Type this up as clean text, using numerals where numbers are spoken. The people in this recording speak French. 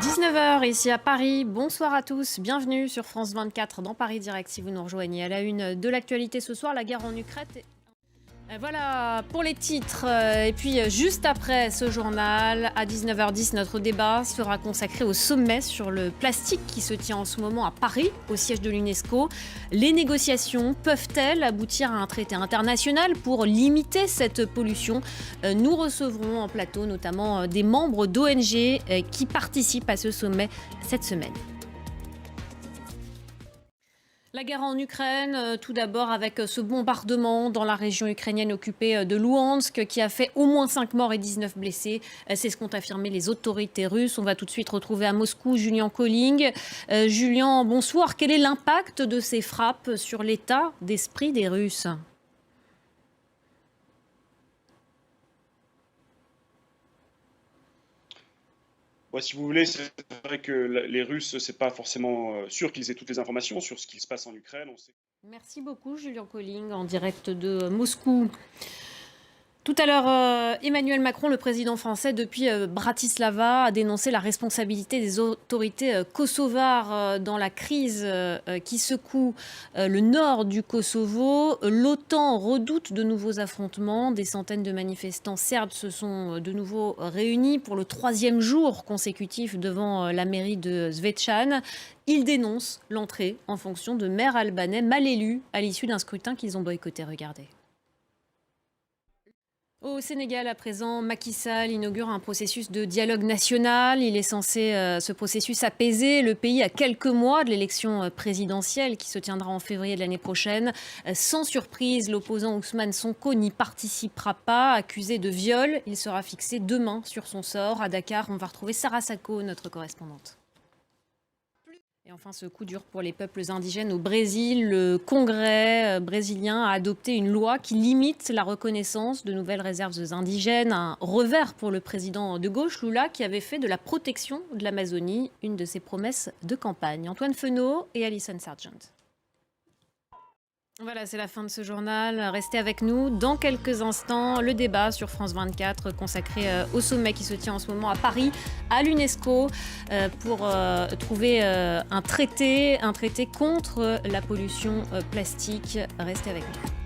19h ici à Paris, bonsoir à tous, bienvenue sur France 24 dans Paris Direct si vous nous rejoignez. À la une de l'actualité ce soir, la guerre en Ukraine. Voilà pour les titres. Et puis juste après ce journal, à 19h10, notre débat sera consacré au sommet sur le plastique qui se tient en ce moment à Paris, au siège de l'UNESCO. Les négociations peuvent-elles aboutir à un traité international pour limiter cette pollution? Nous recevrons en plateau notamment des membres d'ONG qui participent à ce sommet cette semaine. La guerre en Ukraine, tout d'abord avec ce bombardement dans la région ukrainienne occupée de Louhansk qui a fait au moins 5 morts et 19 blessés. C'est ce qu'ont affirmé les autorités russes. On va tout de suite retrouver à Moscou Julien Colling. Julien, bonsoir. Quel est l'impact de ces frappes sur l'état d'esprit des Russes ? Ouais, si vous voulez, c'est vrai que les Russes, c'est pas forcément sûr qu'ils aient toutes les informations sur ce qui se passe en Ukraine. Merci beaucoup Julien Colling en direct de Moscou. Tout à l'heure, Emmanuel Macron, le président français, depuis Bratislava, a dénoncé la responsabilité des autorités kosovares dans la crise qui secoue le nord du Kosovo. L'OTAN redoute de nouveaux affrontements. Des centaines de manifestants serbes se sont de nouveau réunis pour le 3e jour consécutif devant la mairie de Zvečan. Ils dénoncent l'entrée en fonction de maires albanais mal élus à l'issue d'un scrutin qu'ils ont boycotté. Regardez. Au Sénégal, à présent, Macky Sall inaugure un processus de dialogue national. Il est censé, ce processus, apaiser le pays à quelques mois de l'élection présidentielle qui se tiendra en février de l'année prochaine. Sans surprise, l'opposant Ousmane Sonko n'y participera pas. Accusé de viol, il sera fixé demain sur son sort. À Dakar, on va retrouver Sarah Sacco, notre correspondante. Et enfin, ce coup dur pour les peuples indigènes au Brésil. Le Congrès brésilien a adopté une loi qui limite la reconnaissance de nouvelles réserves indigènes. Un revers pour le président de gauche, Lula, qui avait fait de la protection de l'Amazonie une de ses promesses de campagne. Antoine Fenot et Alison Sargent. Voilà, c'est la fin de ce journal. Restez avec nous. Dans quelques instants, le débat sur France 24 consacré au sommet qui se tient en ce moment à Paris, à l'UNESCO, pour trouver un traité contre la pollution plastique. Restez avec nous.